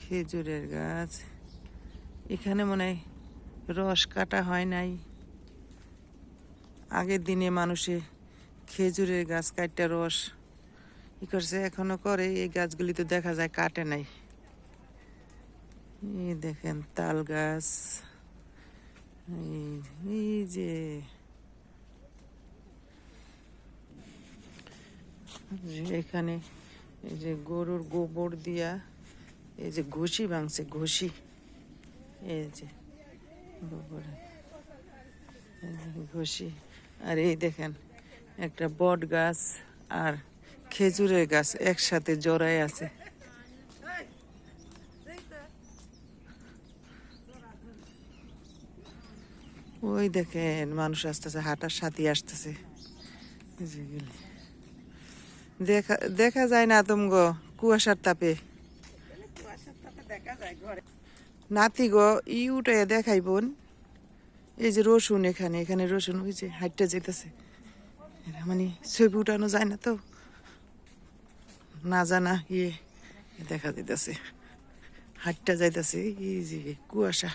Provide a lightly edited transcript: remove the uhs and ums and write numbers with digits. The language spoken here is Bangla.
খেজুরের গাছ। এখানে মনে হয় রস কাটা হয় নাই। আগের দিনে মানুষে খেজুরের গাছ কাটটা রস ই করছে, এখনো করে। এই গাছগুলি তো দেখা যায় কাটে নাই। এই দেখেন তাল গাছ। এই যে এখানে এই যে গরুর গোবর দিয়া এই যে ঘষি ভাঙছে, ঘষি। এই যে গোবরে ঘষি। আর এই দেখেন একটা বট গাছ আর খেজুরের গাছ একসাথে জড়ায় আছে। ওই দেখেন মানুষ আসতেছে, হাঁটার সাথী আসতেছে। দেখা দেখা যায় না তুমগো কুয়াশার তাপে। নাতি গো ই উঠে দেখাই বোন। এই যে রসুন, এখানে এখানে রসুন, ওই যে হাইটটা যেতেছে। মানে ছবি উঠানো যায় না তো, না জানা ইয়ে দেখা যাইতেছে, হাইটটা যাইতেছে। এই যে কুয়াশা।